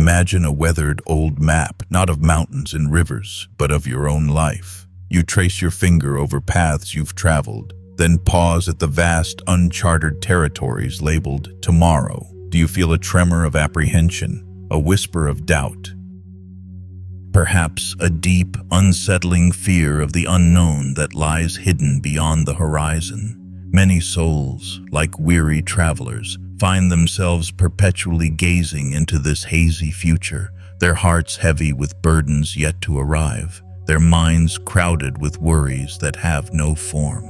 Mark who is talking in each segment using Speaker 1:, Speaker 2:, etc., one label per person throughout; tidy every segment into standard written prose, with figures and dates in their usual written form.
Speaker 1: Imagine a weathered old map, not of mountains and rivers, but of your own life. You trace your finger over paths you've traveled, then pause at the vast, uncharted territories labeled tomorrow. Do you feel a tremor of apprehension, a whisper of doubt? Perhaps a deep, unsettling fear of the unknown that lies hidden beyond the horizon. Many souls, like weary travelers, find themselves perpetually gazing into this hazy future, their hearts heavy with burdens yet to arrive, their minds crowded with worries that have no form.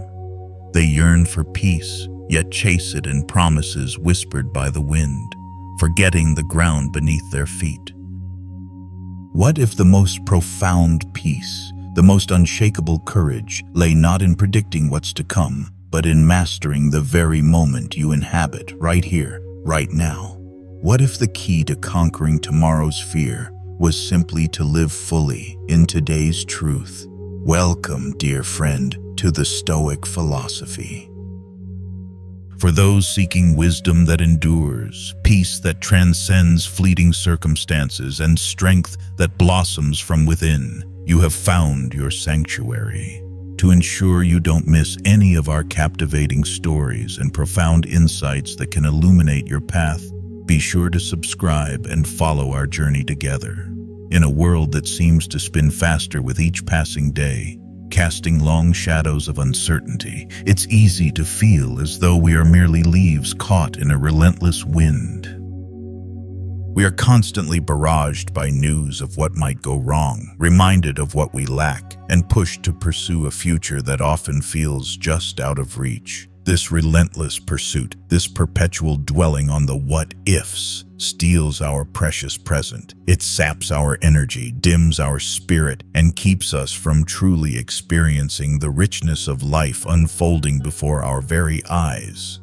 Speaker 1: They yearn for peace, yet chase it in promises whispered by the wind, forgetting the ground beneath their feet. What if the most profound peace, the most unshakable courage, lay not in predicting what's to come, but in mastering the very moment you inhabit right here, right now? What if the key to conquering tomorrow's fear was simply to live fully in today's truth? Welcome, dear friend, to the Stoic Philosophy. For those seeking wisdom that endures, peace that transcends fleeting circumstances, and strength that blossoms from within, you have found your sanctuary. To ensure you don't miss any of our captivating stories and profound insights that can illuminate your path, be sure to subscribe and follow our journey together. In a world that seems to spin faster with each passing day, casting long shadows of uncertainty, it's easy to feel as though we are merely leaves caught in a relentless wind. We are constantly barraged by news of what might go wrong, reminded of what we lack, and pushed to pursue a future that often feels just out of reach. This relentless pursuit, this perpetual dwelling on the what-ifs, steals our precious present. It saps our energy, dims our spirit, and keeps us from truly experiencing the richness of life unfolding before our very eyes.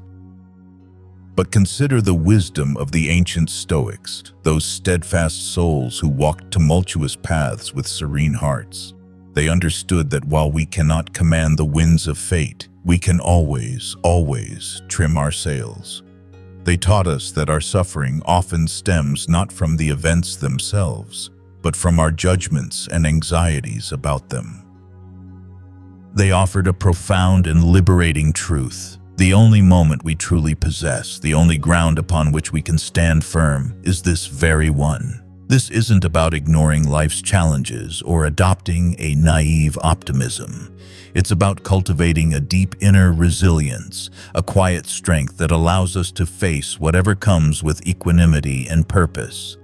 Speaker 1: But consider the wisdom of the ancient Stoics, those steadfast souls who walked tumultuous paths with serene hearts. They understood that while we cannot command the winds of fate, we can always trim our sails. They taught us that our suffering often stems not from the events themselves, but from our judgments and anxieties about them. They offered a profound and liberating truth. The only moment we truly possess, the only ground upon which we can stand firm, is this very one. This isn't about ignoring life's challenges or adopting a naive optimism. It's about cultivating a deep inner resilience, a quiet strength that allows us to face whatever comes with equanimity and purpose.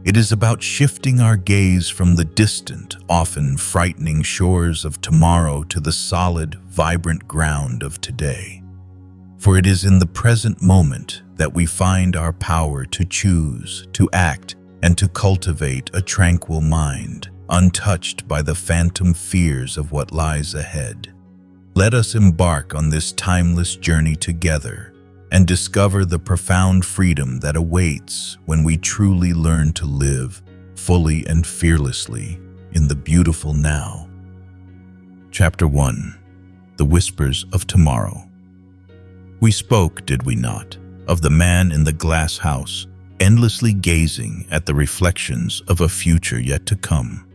Speaker 1: It is about shifting our gaze from the distant, often frightening shores of tomorrow to the solid, vibrant ground of today. For it is in the present moment that we find our power to choose, to act, and to cultivate a tranquil mind, untouched by the phantom fears of what lies ahead. Let us embark on this timeless journey together and discover the profound freedom that awaits when we truly learn to live fully and fearlessly in the beautiful now. Chapter 1. The Whispers of Tomorrow. We spoke, did we not, of the man in the glass house, endlessly gazing at the reflections of a future yet to come.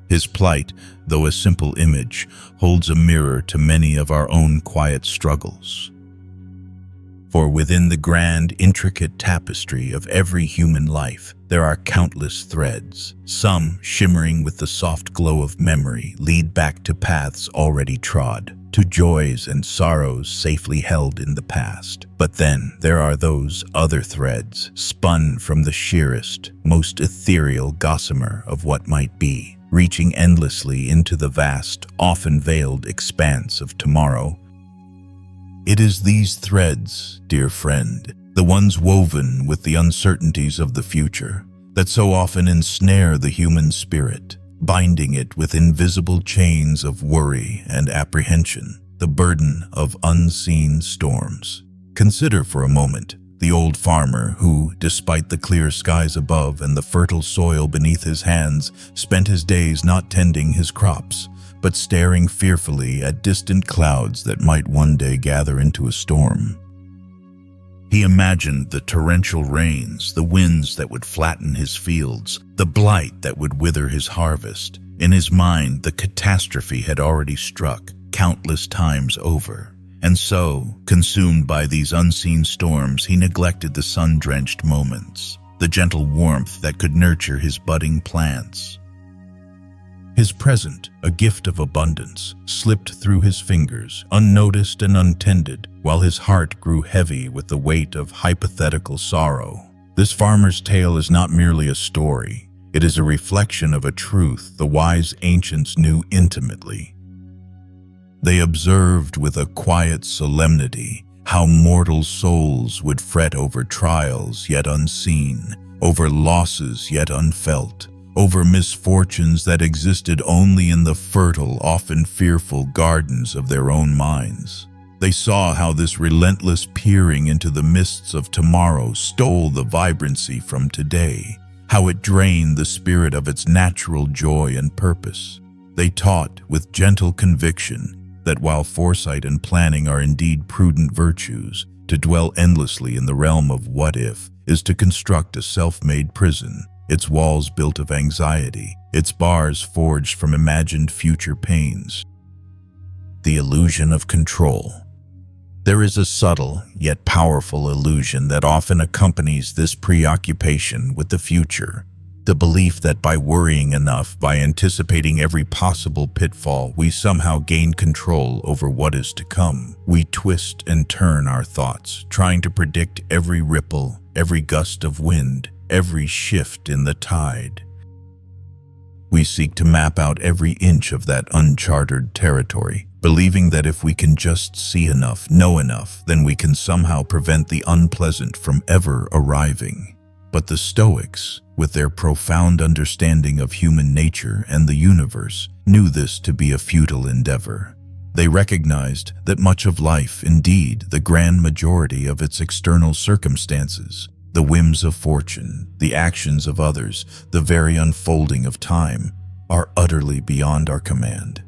Speaker 1: His plight, though a simple image, holds a mirror to many of our own quiet struggles. For within the grand, intricate tapestry of every human life, there are countless threads. Some, shimmering with the soft glow of memory, lead back to paths already trod, to joys and sorrows safely held in the past. But then there are those other threads, spun from the sheerest, most ethereal gossamer of what might be, reaching endlessly into the vast, often veiled expanse of tomorrow. It is these threads, dear friend, the ones woven with the uncertainties of the future, that so often ensnare the human spirit, binding it with invisible chains of worry and apprehension, the burden of unseen storms. Consider for a moment the old farmer who, despite the clear skies above and the fertile soil beneath his hands, spent his days not tending his crops, but staring fearfully at distant clouds that might one day gather into a storm. He imagined the torrential rains, the winds that would flatten his fields, the blight that would wither his harvest. In his mind, the catastrophe had already struck, countless times over. And so, consumed by these unseen storms, he neglected the sun-drenched moments, the gentle warmth that could nurture his budding plants. His present, a gift of abundance, slipped through his fingers, unnoticed and untended, while his heart grew heavy with the weight of hypothetical sorrow. This farmer's tale is not merely a story. It is a reflection of a truth the wise ancients knew intimately. They observed with a quiet solemnity how mortal souls would fret over trials yet unseen, over losses yet unfelt, over misfortunes that existed only in the fertile, often fearful gardens of their own minds. They saw how this relentless peering into the mists of tomorrow stole the vibrancy from today, how it drained the spirit of its natural joy and purpose. They taught with gentle conviction that while foresight and planning are indeed prudent virtues, to dwell endlessly in the realm of what if is to construct a self-made prison, its walls built of anxiety, its bars forged from imagined future pains. The illusion of control. There is a subtle yet powerful illusion that often accompanies this preoccupation with the future. The belief that by worrying enough, by anticipating every possible pitfall, we somehow gain control over what is to come. We twist and turn our thoughts, trying to predict every ripple, every gust of wind, every shift in the tide. We seek to map out every inch of that uncharted territory, believing that if we can just see enough, know enough, then we can somehow prevent the unpleasant from ever arriving. But the Stoics, with their profound understanding of human nature and the universe, knew this to be a futile endeavor. They recognized that much of life, indeed the grand majority of its external circumstances, the whims of fortune, the actions of others, the very unfolding of time, are utterly beyond our command.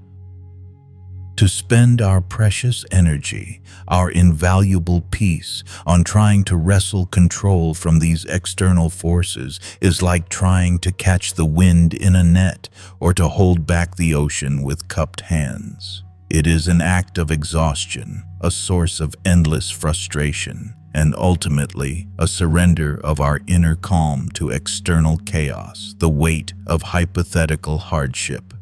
Speaker 1: To spend our precious energy, our invaluable peace, on trying to wrestle control from these external forces is like trying to catch the wind in a net or to hold back the ocean with cupped hands. It is an act of exhaustion, a source of endless frustration, and ultimately a surrender of our inner calm to external chaos, the weight of hypothetical hardship.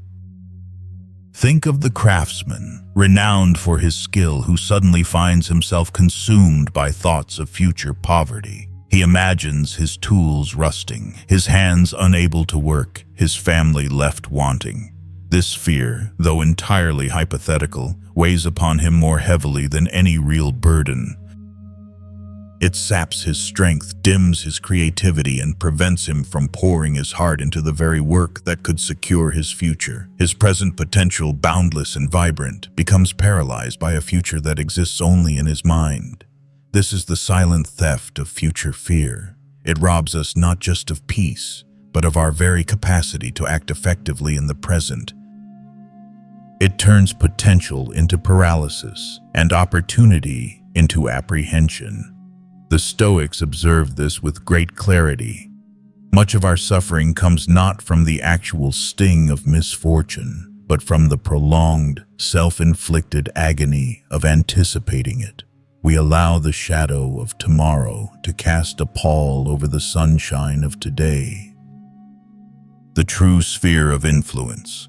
Speaker 1: Think of the craftsman, renowned for his skill, who suddenly finds himself consumed by thoughts of future poverty. He imagines his tools rusting, his hands unable to work, his family left wanting. This fear, though entirely hypothetical, weighs upon him more heavily than any real burden. It saps his strength, dims his creativity, and prevents him from pouring his heart into the very work that could secure his future. His present potential, boundless and vibrant, becomes paralyzed by a future that exists only in his mind. This is the silent theft of future fear. It robs us not just of peace, but of our very capacity to act effectively in the present. It turns potential into paralysis and opportunity into apprehension. The Stoics observed this with great clarity. Much of our suffering comes not from the actual sting of misfortune, but from the prolonged, self-inflicted agony of anticipating it. We allow the shadow of tomorrow to cast a pall over the sunshine of today. The true sphere of influence.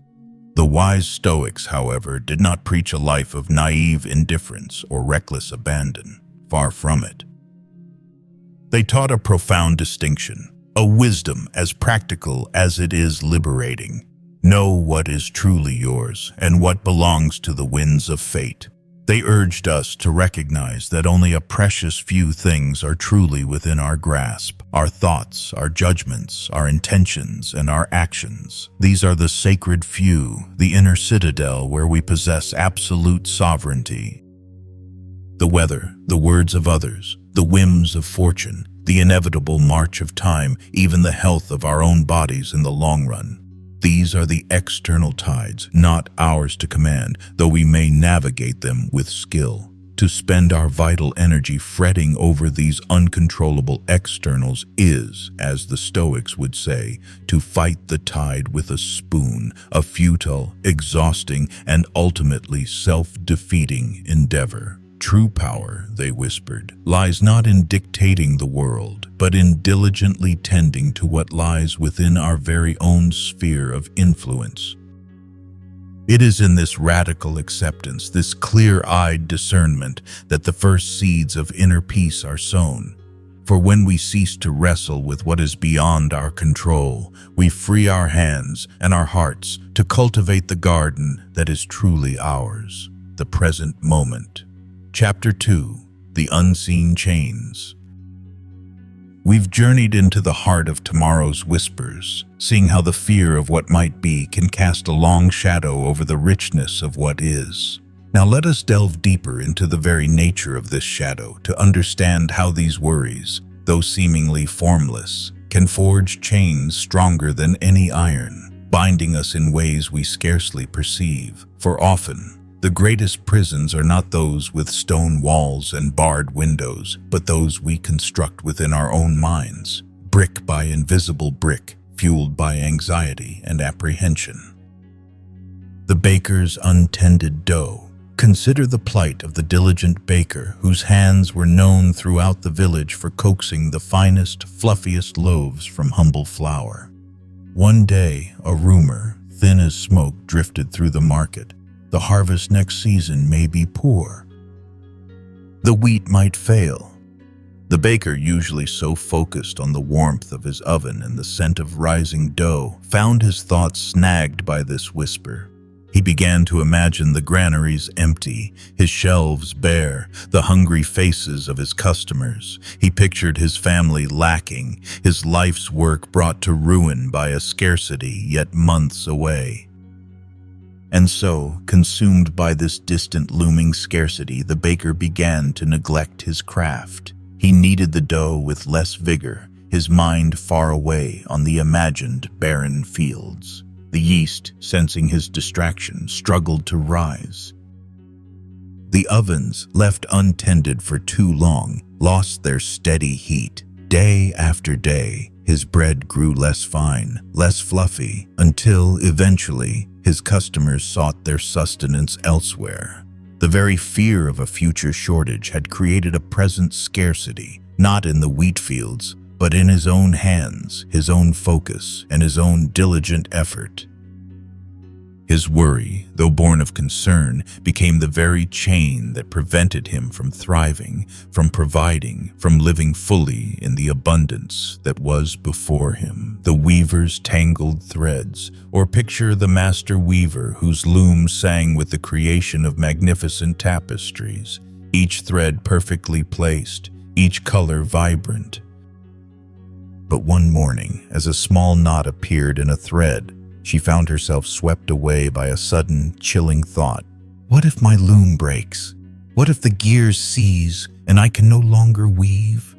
Speaker 1: The wise Stoics, however, did not preach a life of naive indifference or reckless abandon. Far from it. They taught a profound distinction, a wisdom as practical as it is liberating. Know what is truly yours and what belongs to the winds of fate. They urged us to recognize that only a precious few things are truly within our grasp: our thoughts, our judgments, our intentions, and our actions. These are the sacred few, the inner citadel where we possess absolute sovereignty. The weather, the words of others, the whims of fortune, the inevitable march of time, even the health of our own bodies in the long run. These are the external tides, not ours to command, though we may navigate them with skill. To spend our vital energy fretting over these uncontrollable externals is, as the Stoics would say, to fight the tide with a spoon, a futile, exhausting, and ultimately self-defeating endeavor. True power, they whispered, lies not in dictating the world, but in diligently tending to what lies within our very own sphere of influence. It is in this radical acceptance, this clear-eyed discernment, that the first seeds of inner peace are sown. For when we cease to wrestle with what is beyond our control, we free our hands and our hearts to cultivate the garden that is truly ours, the present moment. Chapter 2: The Unseen Chains. We've journeyed into the heart of tomorrow's whispers, seeing how the fear of what might be can cast a long shadow over the richness of what is. Now let us delve deeper into the very nature of this shadow to understand how these worries, though seemingly formless, can forge chains stronger than any iron, binding us in ways we scarcely perceive. For often, the greatest prisons are not those with stone walls and barred windows, but those we construct within our own minds, brick by invisible brick, fueled by anxiety and apprehension. The baker's untended dough. Consider the plight of the diligent baker whose hands were known throughout the village for coaxing the finest, fluffiest loaves from humble flour. One day, a rumor, thin as smoke, drifted through the market. The harvest next season may be poor. The wheat might fail. The baker, usually so focused on the warmth of his oven and the scent of rising dough, found his thoughts snagged by this whisper. He began to imagine the granaries empty, his shelves bare, the hungry faces of his customers. He pictured his family lacking, his life's work brought to ruin by a scarcity yet months away. And so, consumed by this distant looming scarcity, the baker began to neglect his craft. He kneaded the dough with less vigor, his mind far away on the imagined barren fields. The yeast, sensing his distraction, struggled to rise. The ovens, left untended for too long, lost their steady heat. Day after day, his bread grew less fine, less fluffy, until, eventually, his customers sought their sustenance elsewhere. The very fear of a future shortage had created a present scarcity, not in the wheat fields, but in his own hands, his own focus, and his own diligent effort. His worry, though born of concern, became the very chain that prevented him from thriving, from providing, from living fully in the abundance that was before him. The weaver's tangled threads, or picture the master weaver whose loom sang with the creation of magnificent tapestries, each thread perfectly placed, each color vibrant. But one morning, as a small knot appeared in a thread, she found herself swept away by a sudden, chilling thought. What if my loom breaks? What if the gears seize and I can no longer weave?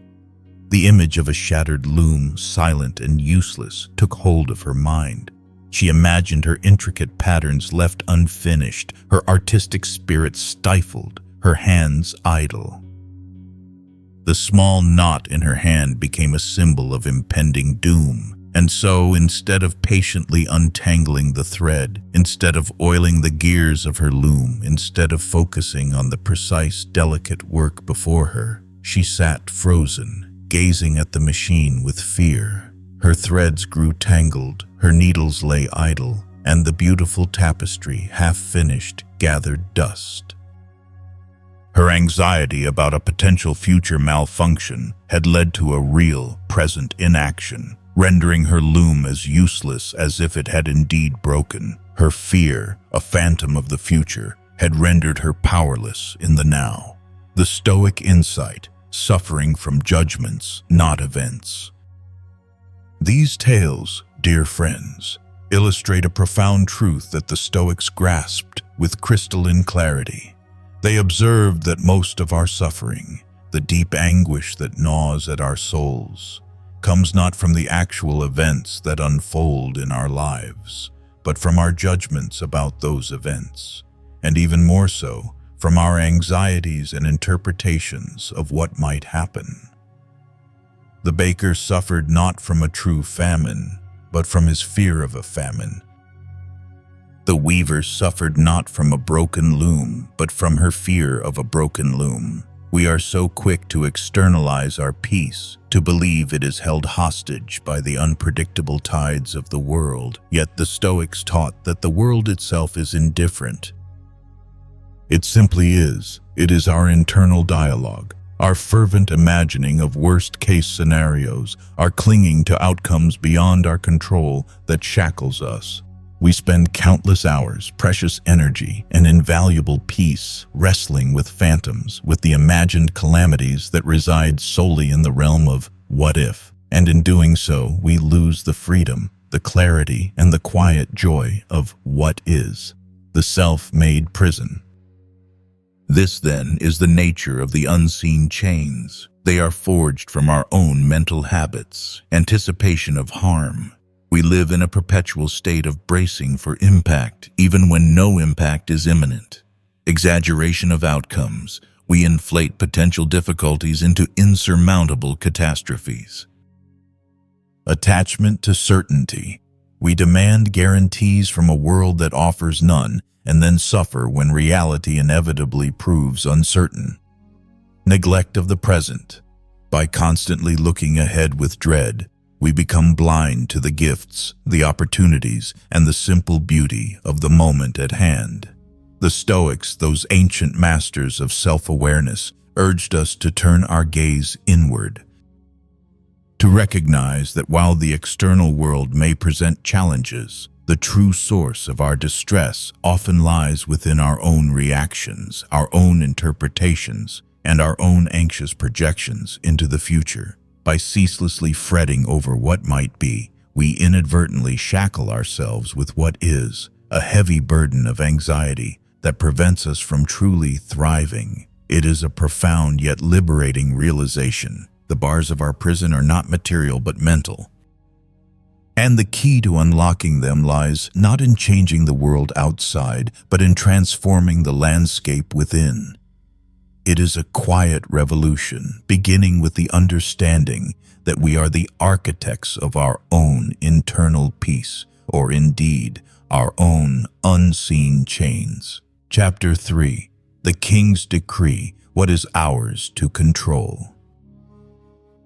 Speaker 1: The image of a shattered loom, silent and useless, took hold of her mind. She imagined her intricate patterns left unfinished, her artistic spirit stifled, her hands idle. The small knot in her hand became a symbol of impending doom. And so, instead of patiently untangling the thread, instead of oiling the gears of her loom, instead of focusing on the precise, delicate work before her, she sat frozen, gazing at the machine with fear. Her threads grew tangled, her needles lay idle, and the beautiful tapestry, half finished, gathered dust. Her anxiety about a potential future malfunction had led to a real, present inaction, rendering her loom as useless as if it had indeed broken. Her fear, a phantom of the future, had rendered her powerless in the now. The Stoic insight, suffering from judgments, not events. These tales, dear friends, illustrate a profound truth that the Stoics grasped with crystalline clarity. They observed that most of our suffering, the deep anguish that gnaws at our souls, comes not from the actual events that unfold in our lives, but from our judgments about those events, and even more so, from our anxieties and interpretations of what might happen. The baker suffered not from a true famine, but from his fear of a famine. The weaver suffered not from a broken loom, but from her fear of a broken loom. We are so quick to externalize our peace, to believe it is held hostage by the unpredictable tides of the world. Yet the Stoics taught that the world itself is indifferent. It simply is. It is our internal dialogue, our fervent imagining of worst-case scenarios, our clinging to outcomes beyond our control that shackles us. We spend countless hours, precious energy, and invaluable peace wrestling with phantoms, with the imagined calamities that reside solely in the realm of what if. And in doing so, we lose the freedom, the clarity, and the quiet joy of what is, the self-made prison. This, then, is the nature of the unseen chains. They are forged from our own mental habits, anticipation of harm. We live in a perpetual state of bracing for impact, even when no impact is imminent. Exaggeration of outcomes. We inflate potential difficulties into insurmountable catastrophes. Attachment to certainty. We demand guarantees from a world that offers none, and then suffer when reality inevitably proves uncertain. Neglect of the present. By constantly looking ahead with dread, we become blind to the gifts, the opportunities, and the simple beauty of the moment at hand. The Stoics, those ancient masters of self-awareness, urged us to turn our gaze inward, to recognize that while the external world may present challenges, the true source of our distress often lies within our own reactions, our own interpretations, and our own anxious projections into the future. By ceaselessly fretting over what might be, we inadvertently shackle ourselves with what is, a heavy burden of anxiety that prevents us from truly thriving. It is a profound yet liberating realization. The bars of our prison are not material but mental. And the key to unlocking them lies not in changing the world outside, but in transforming the landscape within. It is a quiet revolution, beginning with the understanding that we are the architects of our own internal peace, or indeed, our own unseen chains. Chapter 3. The King's Decree, What is Ours to Control.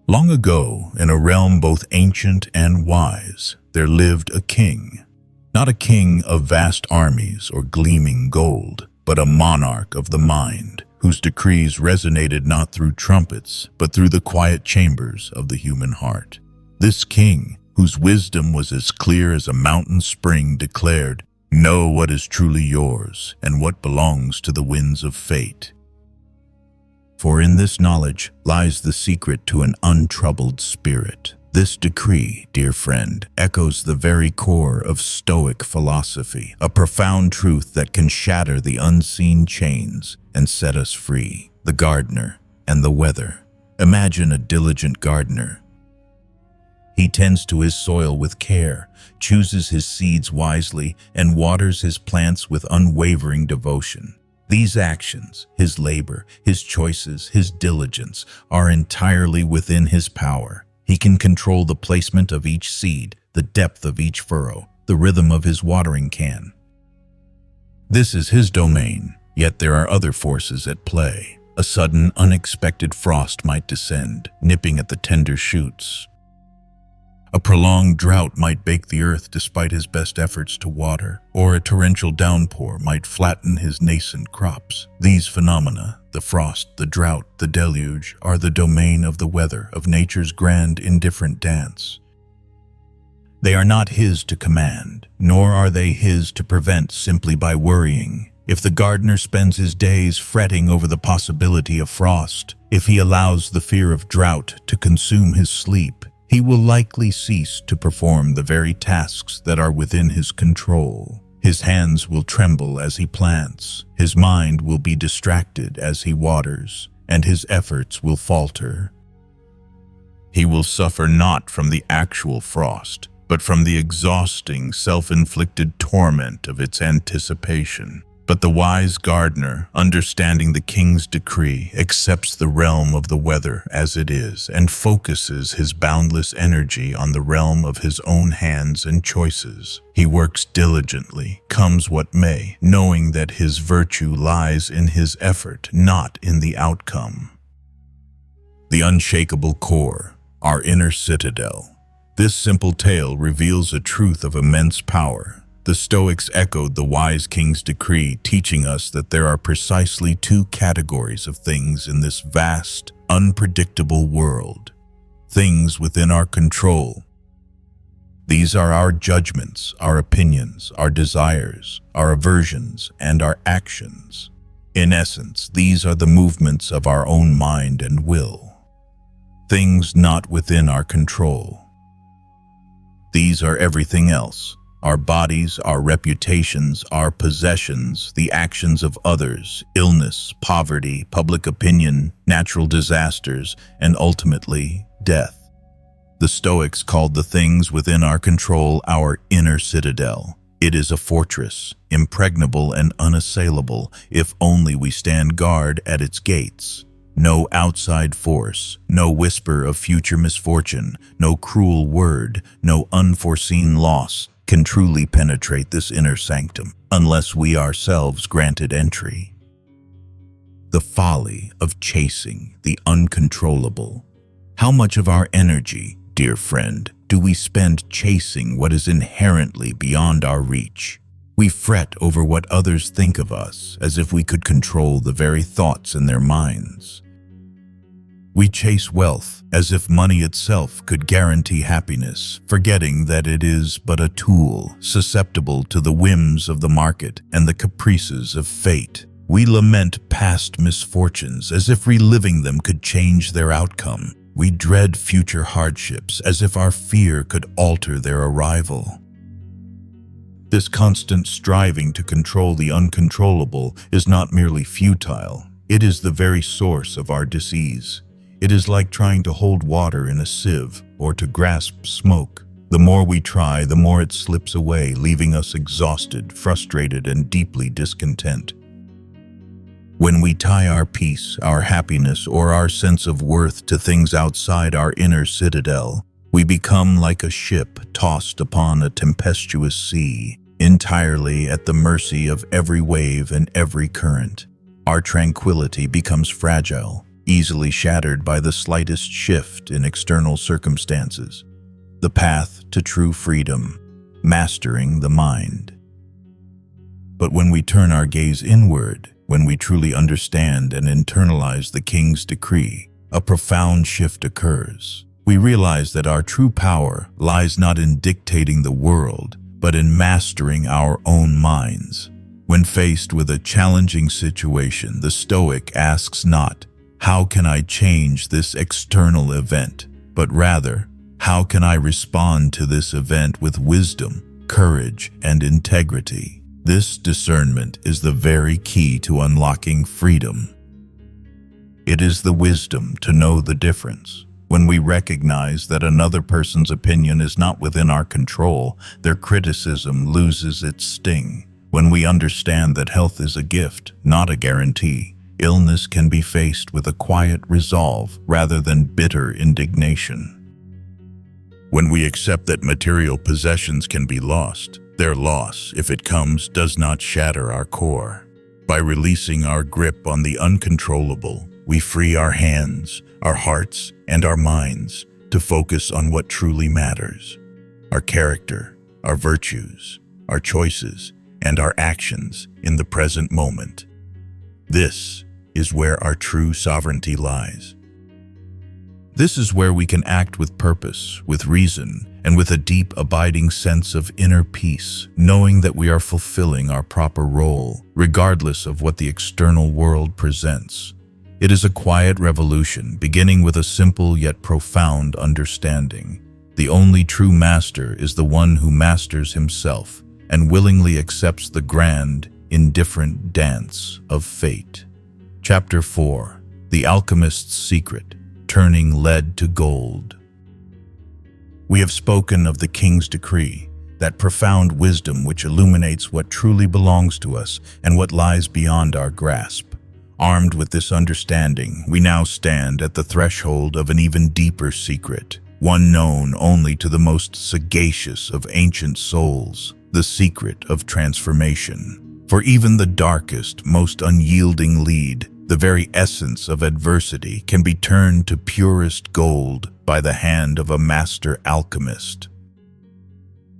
Speaker 1: Long ago, in a realm both ancient and wise, there lived a king. Not a king of vast armies or gleaming gold, but a monarch of the mind, whose decrees resonated not through trumpets, but through the quiet chambers of the human heart. This king, whose wisdom was as clear as a mountain spring, declared, "Know what is truly yours, and what belongs to the winds of fate. For in this knowledge lies the secret to an untroubled spirit." This decree, dear friend, echoes the very core of Stoic philosophy, a profound truth that can shatter the unseen chains and set us free. The gardener and the weather. Imagine a diligent gardener. He tends to his soil with care, chooses his seeds wisely, and waters his plants with unwavering devotion. These actions, his labor, his choices, his diligence, are entirely within his power. He can control the placement of each seed, the depth of each furrow, the rhythm of his watering can. This is his domain, yet there are other forces at play. A sudden, unexpected frost might descend, nipping at the tender shoots. A prolonged drought might bake the earth despite his best efforts to water, or a torrential downpour might flatten his nascent crops. These phenomena, the frost, the drought, the deluge, are the domain of the weather, of nature's grand, indifferent dance. They are not his to command, nor are they his to prevent simply by worrying. If the gardener spends his days fretting over the possibility of frost, if he allows the fear of drought to consume his sleep, he will likely cease to perform the very tasks that are within his control. His hands will tremble as he plants, his mind will be distracted as he waters, and his efforts will falter. He will suffer not from the actual frost, but from the exhausting, self-inflicted torment of its anticipation. But the wise gardener, understanding the king's decree, accepts the realm of the weather as it is and focuses his boundless energy on the realm of his own hands and choices. He works diligently, comes what may, knowing that his virtue lies in his effort, not in the outcome. The unshakable core, our inner citadel. This simple tale reveals a truth of immense power. The Stoics echoed the wise king's decree, teaching us that there are precisely two categories of things in this vast, unpredictable world. Things within our control. These are our judgments, our opinions, our desires, our aversions, and our actions. In essence, these are the movements of our own mind and will. Things not within our control. These are everything else. Our bodies, our reputations, our possessions, the actions of others, illness, poverty, public opinion, natural disasters, and ultimately, death. The Stoics called the things within our control our inner citadel. It is a fortress, impregnable and unassailable, if only we stand guard at its gates. No outside force, no whisper of future misfortune, no cruel word, no unforeseen loss can truly penetrate this inner sanctum, unless we ourselves granted entry. The folly of chasing the uncontrollable. How much of our energy, dear friend, do we spend chasing what is inherently beyond our reach? We fret over what others think of us, as if we could control the very thoughts in their minds. We chase wealth as if money itself could guarantee happiness, forgetting that it is but a tool, susceptible to the whims of the market and the caprices of fate. We lament past misfortunes as if reliving them could change their outcome. We dread future hardships as if our fear could alter their arrival. This constant striving to control the uncontrollable is not merely futile, it is the very source of our disease. It is like trying to hold water in a sieve or to grasp smoke. The more we try, the more it slips away, leaving us exhausted, frustrated, and deeply discontent. When we tie our peace, our happiness, or our sense of worth to things outside our inner citadel, we become like a ship tossed upon a tempestuous sea, entirely at the mercy of every wave and every current. Our tranquility becomes fragile, easily shattered by the slightest shift in external circumstances. The path to true freedom, mastering the mind. But when we turn our gaze inward, when we truly understand and internalize the king's decree, a profound shift occurs. We realize that our true power lies not in dictating the world, but in mastering our own minds. When faced with a challenging situation, the Stoic asks not, "How can I change this external event?" but rather, "How can I respond to this event with wisdom, courage, and integrity?" This discernment is the very key to unlocking freedom. It is the wisdom to know the difference. When we recognize that another person's opinion is not within our control, their criticism loses its sting. When we understand that health is a gift, not a guarantee, illness can be faced with a quiet resolve rather than bitter indignation. When we accept that material possessions can be lost, their loss, if it comes, does not shatter our core. By releasing our grip on the uncontrollable, we free our hands, our hearts, and our minds to focus on what truly matters: our character, our virtues, our choices, and our actions in the present moment. This is where our true sovereignty lies. This is where we can act with purpose, with reason, and with a deep, abiding sense of inner peace, knowing that we are fulfilling our proper role, regardless of what the external world presents. It is a quiet revolution, beginning with a simple yet profound understanding. The only true master is the one who masters himself and willingly accepts the grand, indifferent dance of fate. Chapter 4. The Alchemist's Secret, Turning Lead to Gold. We have spoken of the king's decree. that profound wisdom which illuminates what truly belongs to us and what lies beyond our grasp. Armed with this understanding, we now stand at the threshold of an even deeper secret, one known only to the most sagacious of ancient souls, the secret of transformation. For even the darkest, most unyielding lead, the very essence of adversity, can be turned to purest gold by the hand of a master alchemist.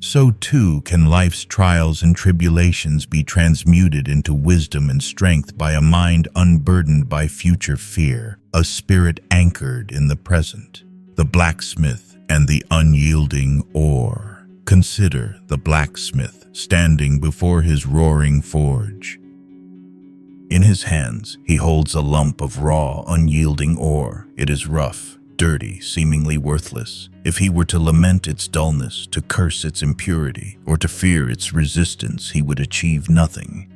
Speaker 1: So too can life's trials and tribulations be transmuted into wisdom and strength by a mind unburdened by future fear, a spirit anchored in the present. The blacksmith and the unyielding ore. Consider the blacksmith standing before his roaring forge. In his hands, he holds a lump of raw, unyielding ore. It is rough, dirty, seemingly worthless. If he were to lament its dullness, to curse its impurity, or to fear its resistance, he would achieve nothing.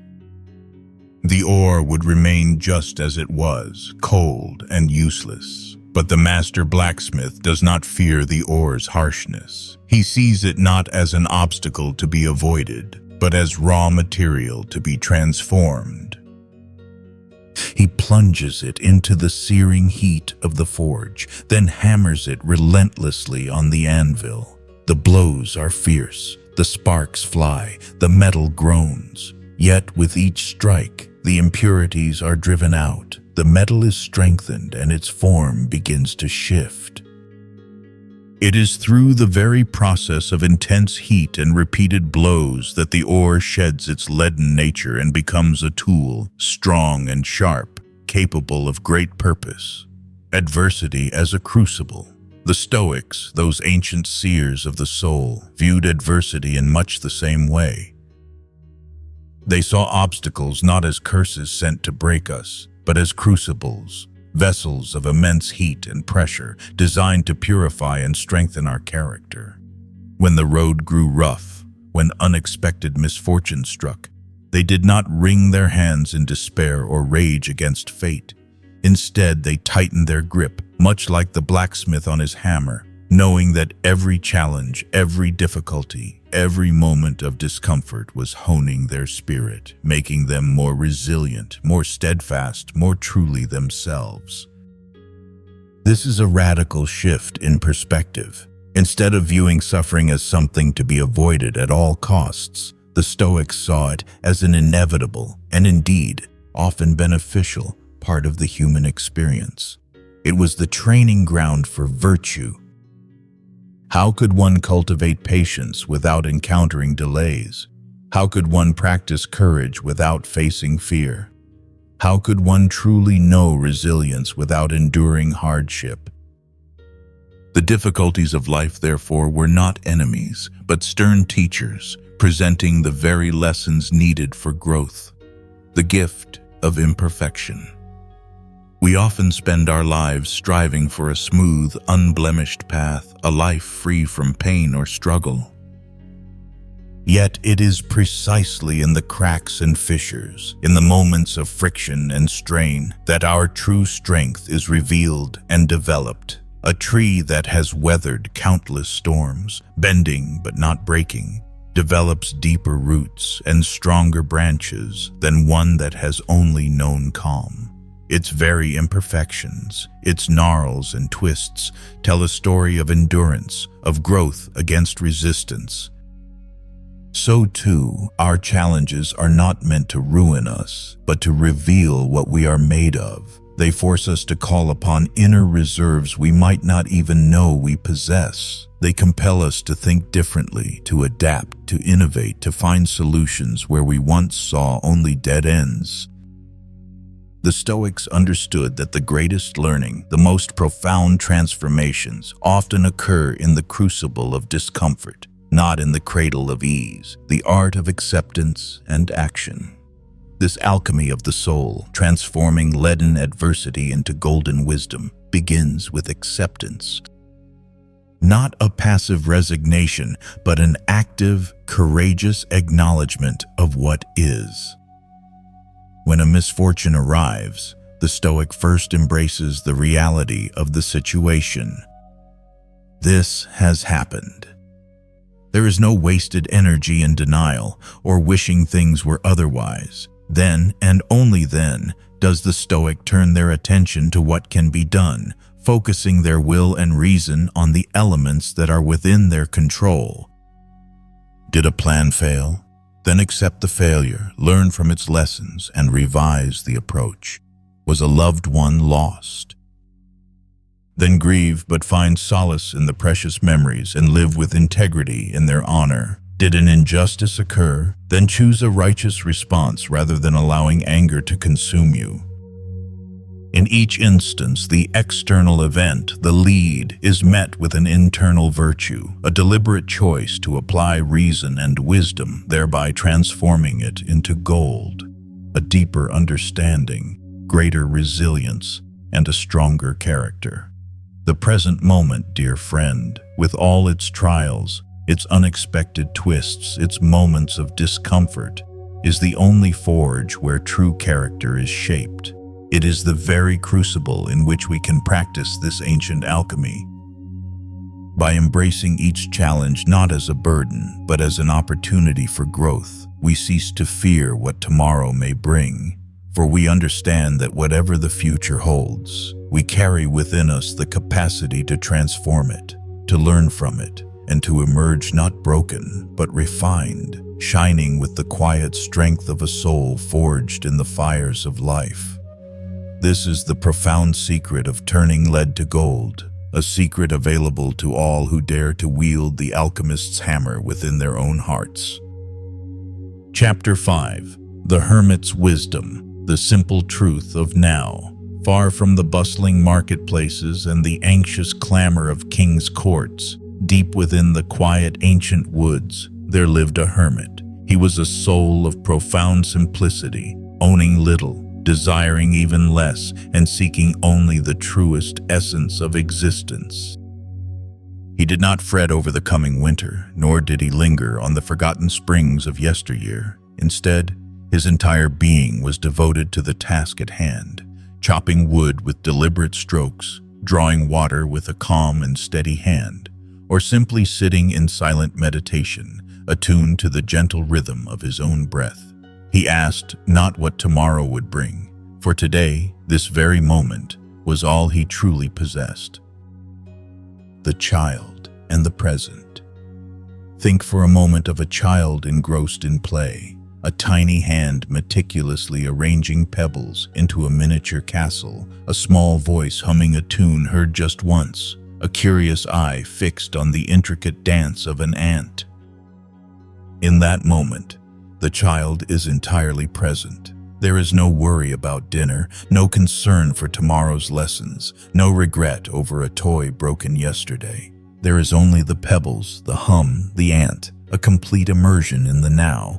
Speaker 1: The ore would remain just as it was, cold and useless. But the master blacksmith does not fear the ore's harshness. He sees it not as an obstacle to be avoided, but as raw material to be transformed. He plunges it into the searing heat of the forge, then hammers it relentlessly on the anvil. The blows are fierce, the sparks fly, the metal groans. Yet with each strike, the impurities are driven out. The metal is strengthened and its form begins to shift. It is through the very process of intense heat and repeated blows that the ore sheds its leaden nature and becomes a tool, strong and sharp, capable of great purpose. Adversity as a crucible. The Stoics, those ancient seers of the soul, viewed adversity in much the same way. They saw obstacles not as curses sent to break us, but as crucibles, vessels of immense heat and pressure designed to purify and strengthen our character. When the road grew rough, when unexpected misfortune struck, they did not wring their hands in despair or rage against fate. Instead, they tightened their grip, much like the blacksmith on his hammer, knowing that every challenge, every difficulty, every moment of discomfort was honing their spirit, making them more resilient, more steadfast, more truly themselves. This is a radical shift in perspective. Instead of viewing suffering as something to be avoided at all costs, the Stoics saw it as an inevitable and indeed often beneficial part of the human experience. It was the training ground for virtue. How could one cultivate patience without encountering delays? How could one practice courage without facing fear? How could one truly know resilience without enduring hardship? The difficulties of life, therefore, were not enemies, but stern teachers, presenting the very lessons needed for growth, the gift of imperfection. We often spend our lives striving for a smooth, unblemished path, a life free from pain or struggle. Yet it is precisely in the cracks and fissures, in the moments of friction and strain, that our true strength is revealed and developed. A tree that has weathered countless storms, bending but not breaking, develops deeper roots and stronger branches than one that has only known calm. Its very imperfections, its gnarls and twists, tell a story of endurance, of growth against resistance. So too, our challenges are not meant to ruin us, but to reveal what we are made of. They force us to call upon inner reserves we might not even know we possess. They compel us to think differently, to adapt, to innovate, to find solutions where we once saw only dead ends. The Stoics understood that the greatest learning, the most profound transformations, often occur in the crucible of discomfort, not in the cradle of ease, the art of acceptance and action. This alchemy of the soul, transforming leaden adversity into golden wisdom, begins with acceptance. Not a passive resignation, but an active, courageous acknowledgement of what is. When a misfortune arrives, the Stoic first embraces the reality of the situation. This has happened. There is no wasted energy in denial or wishing things were otherwise. Then, and only then, does the Stoic turn their attention to what can be done, focusing their will and reason on the elements that are within their control. Did a plan fail? Then accept the failure, learn from its lessons, and revise the approach. Was a loved one lost? Then grieve, but find solace in the precious memories and live with integrity in their honor. Did an injustice occur? Then choose a righteous response rather than allowing anger to consume you. In each instance, the external event, the lead, is met with an internal virtue, a deliberate choice to apply reason and wisdom, thereby transforming it into gold, a deeper understanding, greater resilience, and a stronger character. The present moment, dear friend, with all its trials, its unexpected twists, its moments of discomfort, is the only forge where true character is shaped. It is the very crucible in which we can practice this ancient alchemy. By embracing each challenge not as a burden, but as an opportunity for growth, we cease to fear what tomorrow may bring, for we understand that whatever the future holds, we carry within us the capacity to transform it, to learn from it, and to emerge not broken, but refined, shining with the quiet strength of a soul forged in the fires of life. This is the profound secret of turning lead to gold, a secret available to all who dare to wield the alchemist's hammer within their own hearts. Chapter 5. The Hermit's Wisdom, the Simple Truth of Now. Far from the bustling marketplaces and the anxious clamor of kings' courts, deep within the quiet ancient woods, there lived a hermit. He was a soul of profound simplicity, owning little, desiring even less, and seeking only the truest essence of existence. He did not fret over the coming winter, nor did he linger on the forgotten springs of yesteryear. Instead, his entire being was devoted to the task at hand, chopping wood with deliberate strokes, drawing water with a calm and steady hand, or simply sitting in silent meditation, attuned to the gentle rhythm of his own breath. He asked not what tomorrow would bring, for today, this very moment, was all he truly possessed. The child and the present. Think for a moment of a child engrossed in play, a tiny hand meticulously arranging pebbles into a miniature castle, a small voice humming a tune heard just once, a curious eye fixed on the intricate dance of an ant. In that moment, the child is entirely present. There is no worry about dinner, no concern for tomorrow's lessons, no regret over a toy broken yesterday. There is only the pebbles, the hum, the ant, a complete immersion in the now.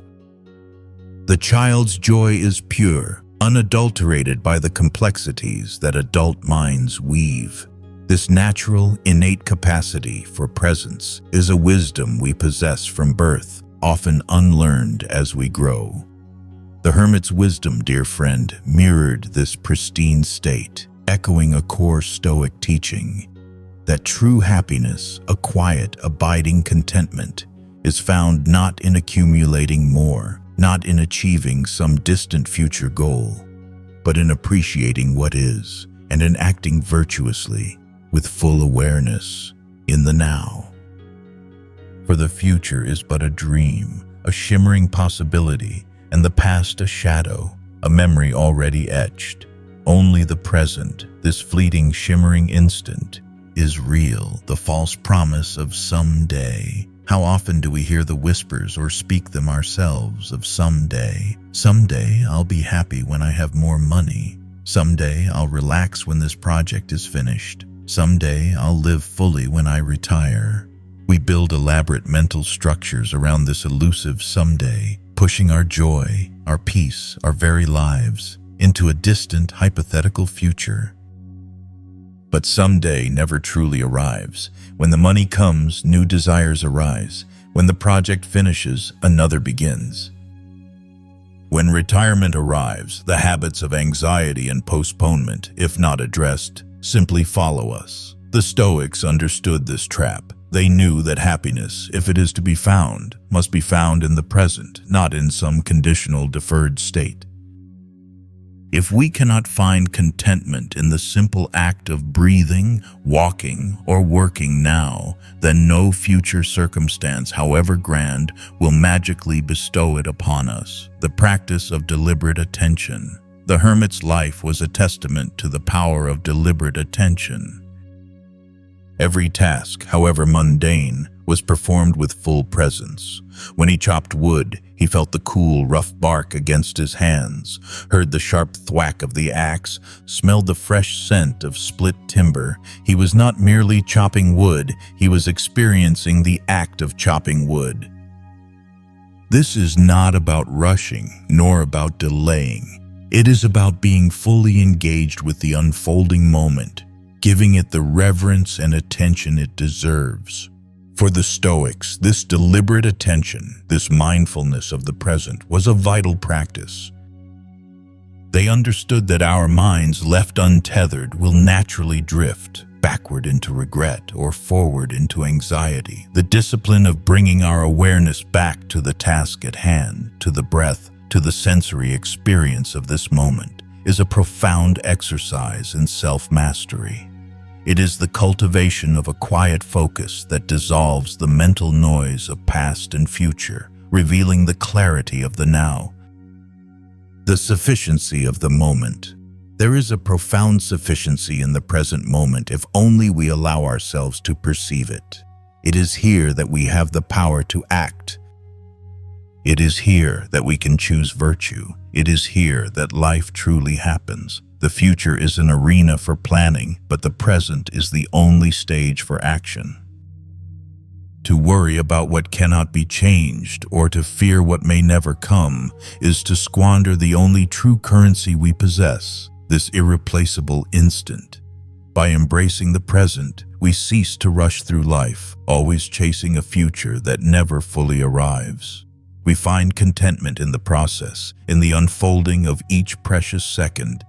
Speaker 1: The child's joy is pure, unadulterated by the complexities that adult minds weave. This natural, innate capacity for presence is a wisdom we possess from birth, often unlearned as we grow. The hermit's wisdom, dear friend, mirrored this pristine state, echoing a core Stoic teaching that true happiness, a quiet, abiding contentment, is found not in accumulating more, not in achieving some distant future goal, but in appreciating what is and in acting virtuously with full awareness in the now. For the future is but a dream, a shimmering possibility, and the past a shadow, a memory already etched. Only the present, this fleeting shimmering instant, is real, the false promise of someday. How often do we hear the whispers or speak them ourselves of someday? Someday I'll be happy when I have more money. Someday I'll relax when this project is finished. Someday I'll live fully when I retire. We build elaborate mental structures around this elusive someday, pushing our joy, our peace, our very lives into a distant hypothetical future. But someday never truly arrives. When the money comes, new desires arise. When the project finishes, another begins. When retirement arrives, the habits of anxiety and postponement, if not addressed, simply follow us. The Stoics understood this trap. They knew that happiness, if it is to be found, must be found in the present, not in some conditional deferred state. If we cannot find contentment in the simple act of breathing, walking, or working now, then no future circumstance, however grand, will magically bestow it upon us. The practice of deliberate attention. The hermit's life was a testament to the power of deliberate attention. Every task, however mundane, was performed with full presence. When he chopped wood, he felt the cool, rough bark against his hands, heard the sharp thwack of the axe, smelled the fresh scent of split timber. He was not merely chopping wood, he was experiencing the act of chopping wood. This is not about rushing, nor about delaying. It is about being fully engaged with the unfolding moment, giving it the reverence and attention it deserves. For the Stoics, this deliberate attention, this mindfulness of the present, was a vital practice. They understood that our minds, left untethered, will naturally drift backward into regret or forward into anxiety. The discipline of bringing our awareness back to the task at hand, to the breath, to the sensory experience of this moment, is a profound exercise in self-mastery. It is the cultivation of a quiet focus that dissolves the mental noise of past and future, revealing the clarity of the now. The sufficiency of the moment. There is a profound sufficiency in the present moment if only we allow ourselves to perceive it. It is here that we have the power to act. It is here that we can choose virtue. It is here that life truly happens. The future is an arena for planning, but the present is the only stage for action. To worry about what cannot be changed or to fear what may never come is to squander the only true currency we possess, this irreplaceable instant. By embracing the present, we cease to rush through life, always chasing a future that never fully arrives. We find contentment in the process, in the unfolding of each precious second.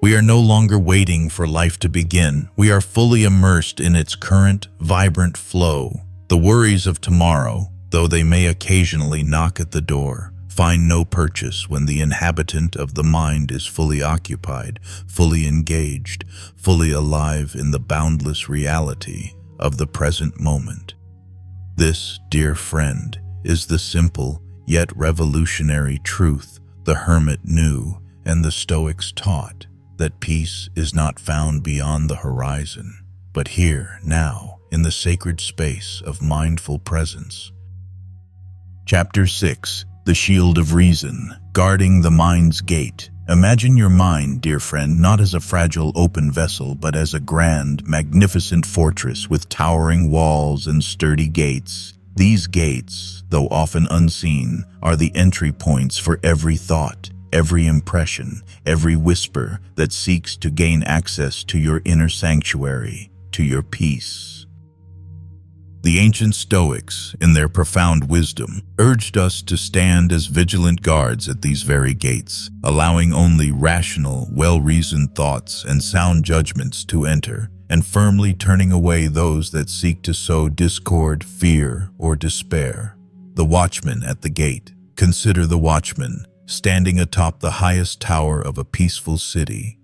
Speaker 1: We are no longer waiting for life to begin. We are fully immersed in its current, vibrant flow. The worries of tomorrow, though they may occasionally knock at the door, find no purchase when the inhabitant of the mind is fully occupied, fully engaged, fully alive in the boundless reality of the present moment. This, dear friend, is the simple yet revolutionary truth the hermit knew and the Stoics taught, that peace is not found beyond the horizon, but here, now, in the sacred space of mindful presence. Chapter 6. The Shield of Reason, Guarding the Mind's Gate. Imagine your mind, dear friend, not as a fragile open vessel, but as a grand, magnificent fortress with towering walls and sturdy gates. These gates, though often unseen, are the entry points for every thought, every impression, every whisper that seeks to gain access to your inner sanctuary, to your peace. The ancient Stoics, in their profound wisdom, urged us to stand as vigilant guards at these very gates, allowing only rational, well-reasoned thoughts and sound judgments to enter, and firmly turning away those that seek to sow discord, fear, or despair. The watchman at the gate. Consider the watchman, standing atop the highest tower of a peaceful city.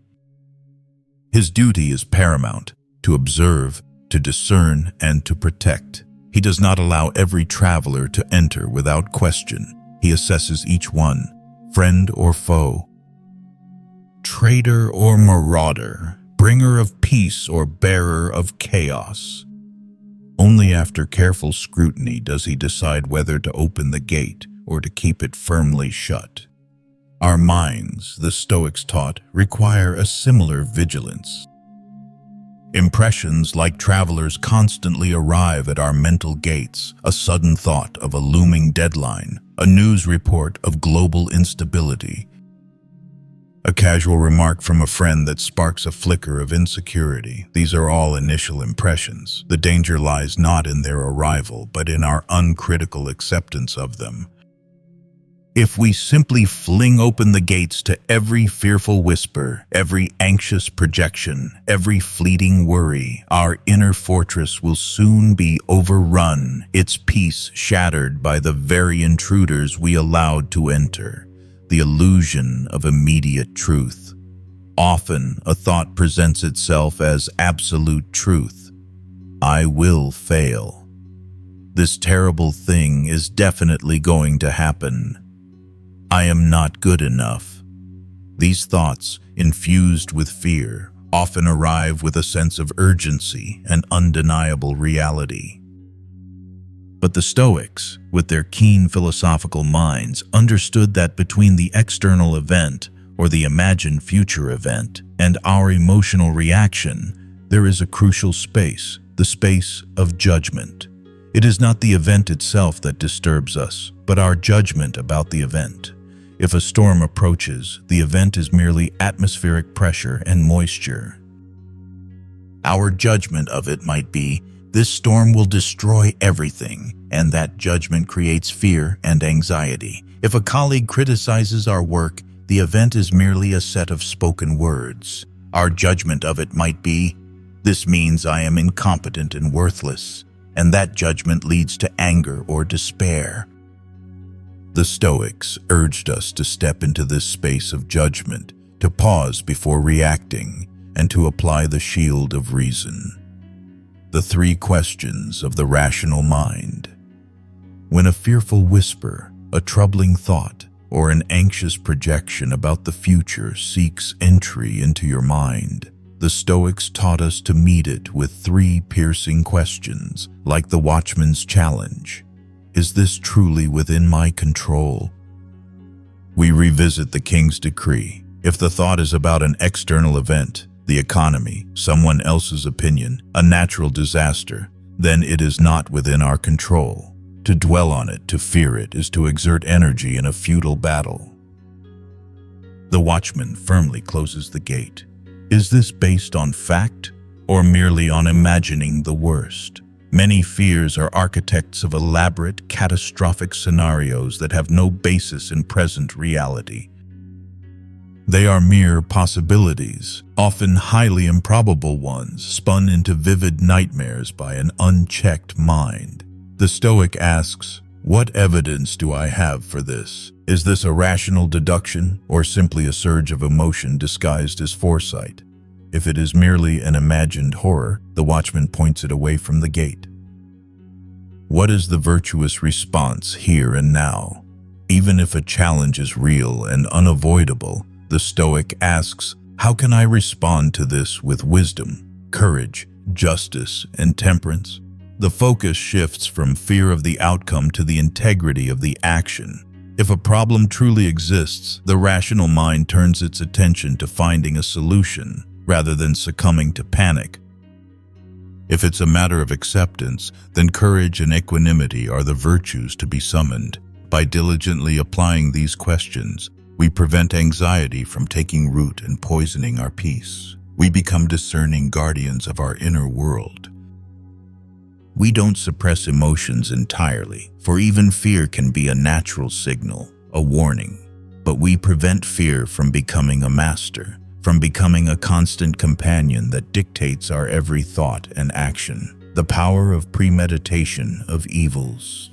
Speaker 1: His duty is paramount, to observe, to discern, and to protect. He does not allow every traveler to enter without question. He assesses each one, friend or foe, traitor or marauder, bringer of peace or bearer of chaos. Only after careful scrutiny does he decide whether to open the gate or to keep it firmly shut. Our minds, the Stoics taught, require a similar vigilance. Impressions, like travelers, constantly arrive at our mental gates: a sudden thought of a looming deadline, a news report of global instability, a casual remark from a friend that sparks a flicker of insecurity. These are all initial impressions. The danger lies not in their arrival, but in our uncritical acceptance of them. If we simply fling open the gates to every fearful whisper, every anxious projection, every fleeting worry, our inner fortress will soon be overrun, its peace shattered by the very intruders we allowed to enter. The illusion of immediate truth. Often, a thought presents itself as absolute truth. I will fail. This terrible thing is definitely going to happen. I am not good enough. These thoughts, infused with fear, often arrive with a sense of urgency and undeniable reality. But the Stoics, with their keen philosophical minds, understood that between the external event, or the imagined future event, and our emotional reaction, there is a crucial space, the space of judgment. It is not the event itself that disturbs us, but our judgment about the event. If a storm approaches, the event is merely atmospheric pressure and moisture. Our judgment of it might be, this storm will destroy everything, and that judgment creates fear and anxiety. If a colleague criticizes our work, the event is merely a set of spoken words. Our judgment of it might be, this means I am incompetent and worthless, and that judgment leads to anger or despair. The Stoics urged us to step into this space of judgment, to pause before reacting, and to apply the shield of reason. The three questions of the rational mind. When a fearful whisper, a troubling thought, or an anxious projection about the future seeks entry into your mind, the Stoics taught us to meet it with three piercing questions, like the watchman's challenge. Is this truly within my control? We revisit the king's decree. If the thought is about an external event, the economy, someone else's opinion, a natural disaster, then it is not within our control. To dwell on it, to fear it, is to exert energy in a futile battle. The watchman firmly closes the gate. Is this based on fact or merely on imagining the worst? Many fears are architects of elaborate, catastrophic scenarios that have no basis in present reality. They are mere possibilities, often highly improbable ones, spun into vivid nightmares by an unchecked mind. The Stoic asks, what evidence do I have for this? Is this a rational deduction or simply a surge of emotion disguised as foresight? If it is merely an imagined horror, the watchman points it away from the gate. What is the virtuous response here and now? Even if a challenge is real and unavoidable, the Stoic asks, how can I respond to this with wisdom, courage, justice, and temperance? The focus shifts from fear of the outcome to the integrity of the action. If a problem truly exists, the rational mind turns its attention to finding a solution, rather than succumbing to panic. If it's a matter of acceptance, then courage and equanimity are the virtues to be summoned. By diligently applying these questions, we prevent anxiety from taking root and poisoning our peace. We become discerning guardians of our inner world. We don't suppress emotions entirely, for even fear can be a natural signal, a warning. But we prevent fear from becoming a master, from becoming a constant companion that dictates our every thought and action. The power of premeditation of evils.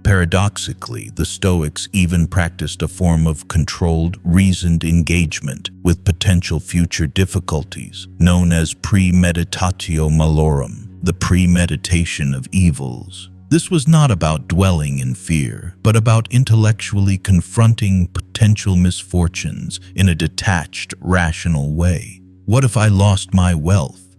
Speaker 1: Paradoxically, the Stoics even practiced a form of controlled, reasoned engagement with potential future difficulties, known as premeditatio malorum, the premeditation of evils. This was not about dwelling in fear, but about intellectually confronting potential misfortunes in a detached, rational way. What if I lost my wealth?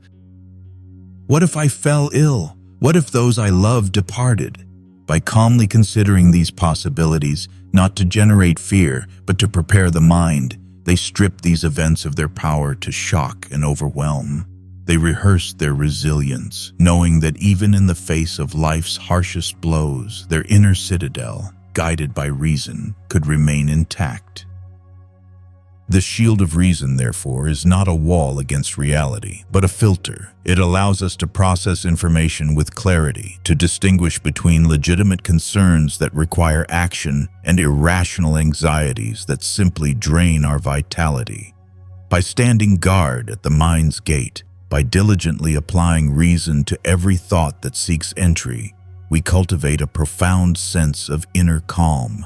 Speaker 1: What if I fell ill? What if those I loved departed? By calmly considering these possibilities, not to generate fear, but to prepare the mind, they strip these events of their power to shock and overwhelm. They rehearse their resilience, knowing that even in the face of life's harshest blows, their inner citadel, guided by reason, could remain intact. The shield of reason, therefore, is not a wall against reality, but a filter. It allows us to process information with clarity, to distinguish between legitimate concerns that require action and irrational anxieties that simply drain our vitality. By standing guard at the mind's gate, by diligently applying reason to every thought that seeks entry, we cultivate a profound sense of inner calm.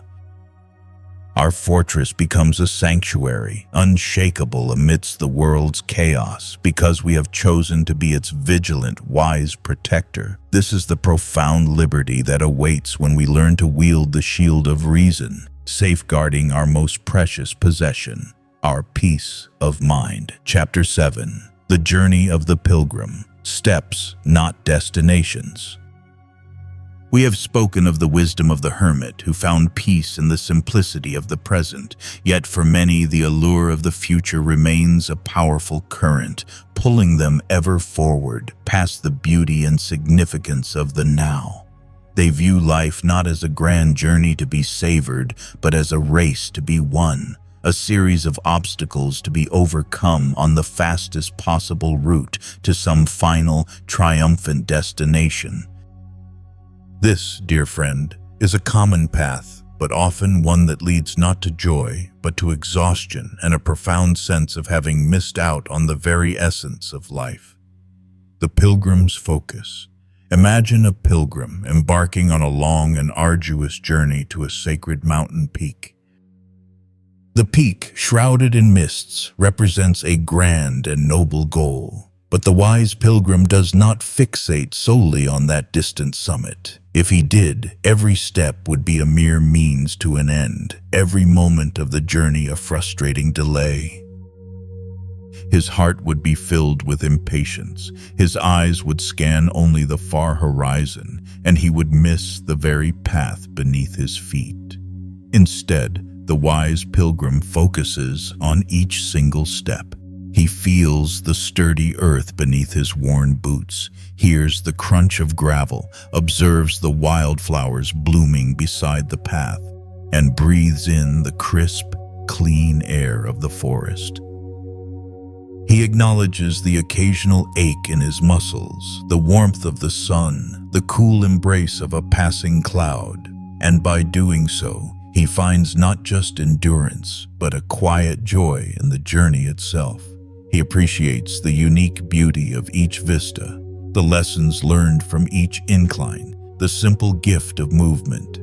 Speaker 1: Our fortress becomes a sanctuary, unshakable amidst the world's chaos, because we have chosen to be its vigilant, wise protector. This is the profound liberty that awaits when we learn to wield the shield of reason, safeguarding our most precious possession, our peace of mind. Chapter 7. The Journey of the Pilgrim. Steps, not destinations. We have spoken of the wisdom of the hermit who found peace in the simplicity of the present, yet for many the allure of the future remains a powerful current, pulling them ever forward past the beauty and significance of the now. They view life not as a grand journey to be savored, but as a race to be won, a series of obstacles to be overcome on the fastest possible route to some final, triumphant destination. This, dear friend, is a common path, but often one that leads not to joy, but to exhaustion and a profound sense of having missed out on the very essence of life. The pilgrim's focus. Imagine a pilgrim embarking on a long and arduous journey to a sacred mountain peak. The peak, shrouded in mists, represents a grand and noble goal. But the wise pilgrim does not fixate solely on that distant summit. If he did, every step would be a mere means to an end, every moment of the journey a frustrating delay. His heart would be filled with impatience, his eyes would scan only the far horizon, and he would miss the very path beneath his feet. Instead, the wise pilgrim focuses on each single step. He feels the sturdy earth beneath his worn boots, hears the crunch of gravel, observes the wildflowers blooming beside the path, and breathes in the crisp, clean air of the forest. He acknowledges the occasional ache in his muscles, the warmth of the sun, the cool embrace of a passing cloud, and by doing so, he finds not just endurance, but a quiet joy in the journey itself. He appreciates the unique beauty of each vista, the lessons learned from each incline, the simple gift of movement.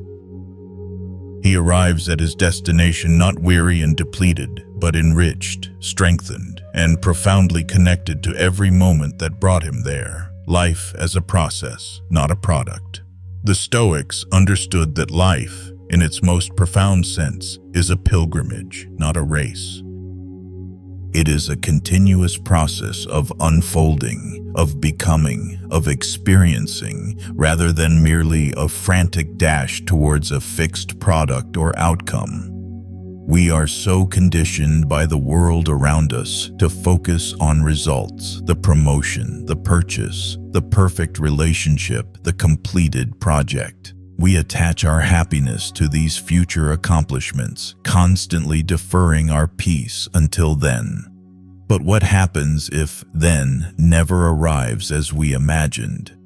Speaker 1: He arrives at his destination not weary and depleted, but enriched, strengthened, and profoundly connected to every moment that brought him there. Life as a process, not a product. The Stoics understood that life, in its most profound sense, is a pilgrimage, not a race. It is a continuous process of unfolding, of becoming, of experiencing, rather than merely a frantic dash towards a fixed product or outcome. We are so conditioned by the world around us to focus on results, the promotion, the purchase, the perfect relationship, the completed project. We attach our happiness to these future accomplishments, constantly deferring our peace until then. But what happens if then never arrives as we imagined?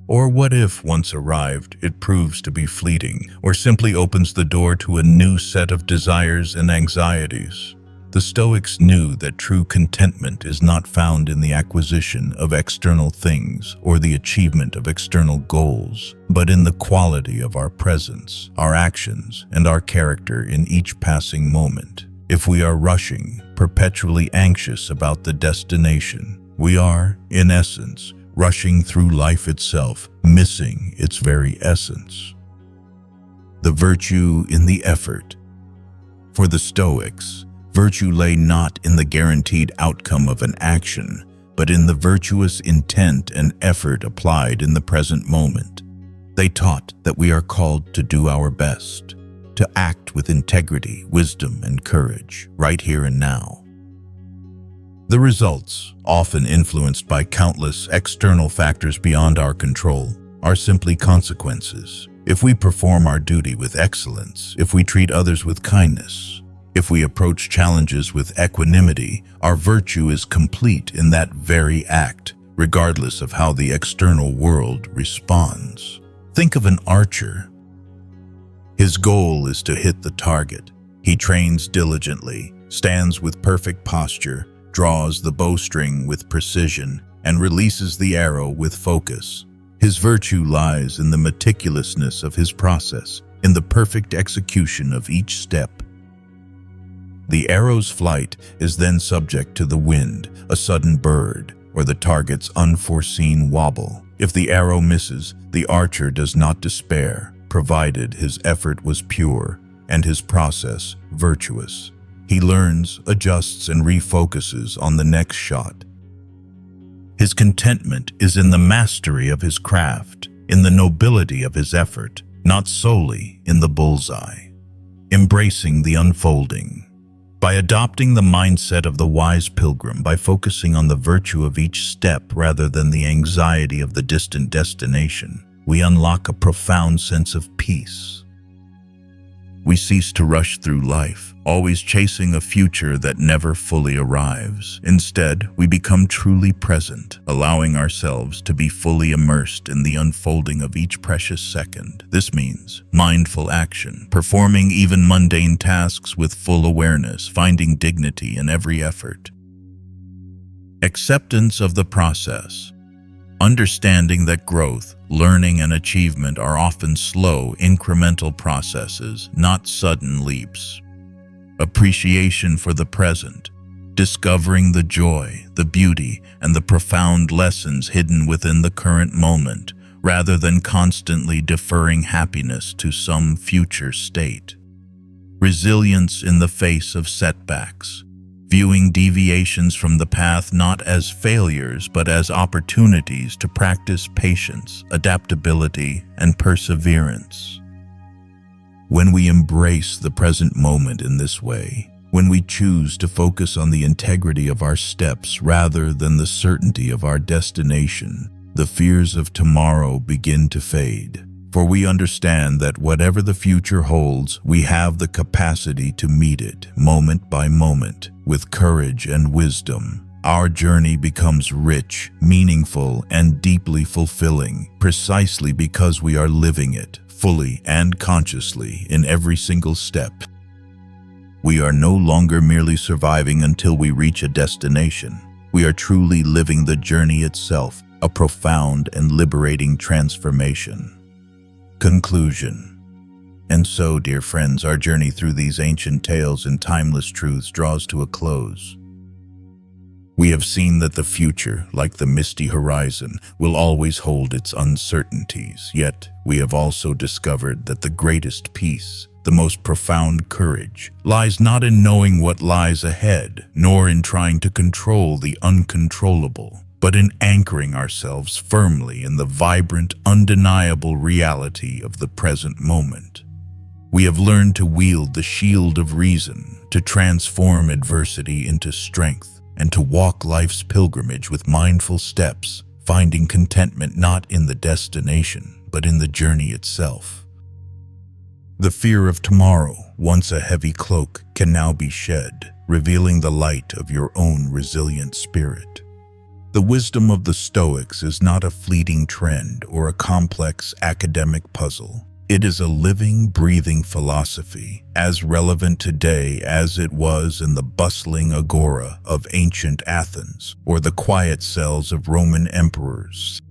Speaker 1: Or what if, once arrived, it proves to be fleeting, or simply opens the door to a new set of desires and anxieties? The Stoics knew that true contentment is not found in the acquisition of external things or the achievement of external goals, but in the quality of our presence, our actions, and our character in each passing moment. If we are rushing, perpetually anxious about the destination, we are, in essence, rushing through life itself, missing its very essence. The virtue in the effort. For the Stoics, virtue lay not in the guaranteed outcome of an action, but in the virtuous intent and effort applied in the present moment. They taught that we are called to do our best, to act with integrity, wisdom, and courage, right here and now. The results, often influenced by countless external factors beyond our control, are simply consequences. If we perform our duty with excellence, if we treat others with kindness, If we approach challenges with equanimity, our virtue is complete in that very act, regardless of how the external world responds. Think of an archer. His goal is to hit the target. He trains diligently, stands with perfect posture, draws the bowstring with precision, and releases the arrow with focus. His virtue lies in the meticulousness of his process, in the perfect execution of each step. The arrow's flight is then subject to the wind, a sudden bird, or the target's unforeseen wobble. If the arrow misses, the archer does not despair, provided his effort was pure and his process virtuous. He learns, adjusts, and refocuses on the next shot. His contentment is in the mastery of his craft, in the nobility of his effort, not solely in the bullseye. Embracing the unfolding. By adopting the mindset of the wise pilgrim, by focusing on the virtue of each step rather than the anxiety of the distant destination, we unlock a profound sense of peace. We cease to rush through life, always chasing a future that never fully arrives. Instead, we become truly present, allowing ourselves to be fully immersed in the unfolding of each precious second. This means mindful action, performing even mundane tasks with full awareness, finding dignity in every effort. Acceptance of the process. Understanding that growth, learning, and achievement are often slow, incremental processes, not sudden leaps. Appreciation for the present, discovering the joy, the beauty, and the profound lessons hidden within the current moment, rather than constantly deferring happiness to some future state. Resilience in the face of setbacks. Viewing deviations from the path not as failures but as opportunities to practice patience, adaptability, and perseverance. When we embrace the present moment in this way, when we choose to focus on the integrity of our steps rather than the certainty of our destination, the fears of tomorrow begin to fade. For we understand that whatever the future holds, we have the capacity to meet it, moment by moment, with courage and wisdom. Our journey becomes rich, meaningful, and deeply fulfilling, precisely because we are living it, fully and consciously, in every single step. We are no longer merely surviving until we reach a destination. We are truly living the journey itself, a profound and liberating transformation. Conclusion. And so, dear friends, our journey through these ancient tales and timeless truths draws to a close. We have seen that the future, like the misty horizon, will always hold its uncertainties, yet we have also discovered that the greatest peace, the most profound courage, lies not in knowing what lies ahead, nor in trying to control the uncontrollable, but in anchoring ourselves firmly in the vibrant, undeniable reality of the present moment. We have learned to wield the shield of reason, to transform adversity into strength, and to walk life's pilgrimage with mindful steps, finding contentment not in the destination, but in the journey itself. The fear of tomorrow, once a heavy cloak, can now be shed, revealing the light of your own resilient spirit. The wisdom of the Stoics is not a fleeting trend or a complex academic puzzle. It is a living, breathing philosophy, as relevant today as it was in the bustling agora of ancient Athens or the quiet cells of Roman emperors.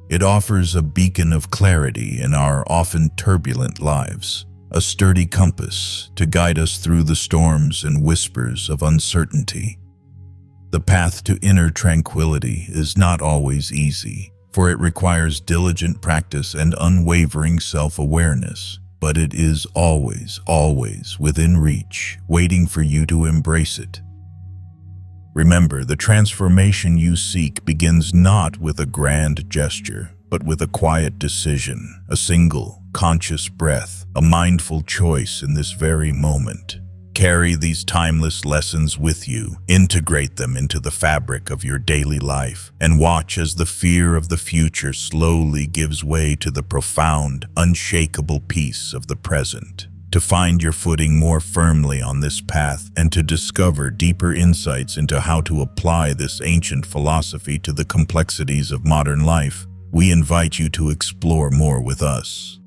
Speaker 1: It offers a beacon of clarity in our often turbulent lives, a sturdy compass to guide us through the storms and whispers of uncertainty. The path to inner tranquility is not always easy, for it requires diligent practice and unwavering self-awareness, but it is always, always within reach, waiting for you to embrace it. Remember, the transformation you seek begins not with a grand gesture, but with a quiet decision, a single, conscious breath, a mindful choice in this very moment. Carry these timeless lessons with you, integrate them into the fabric of your daily life, and watch as the fear of the future slowly gives way to the profound, unshakable peace of the present. To find your footing more firmly on this path and to discover deeper insights into how to apply this ancient philosophy to the complexities of modern life, we invite you to explore more with us.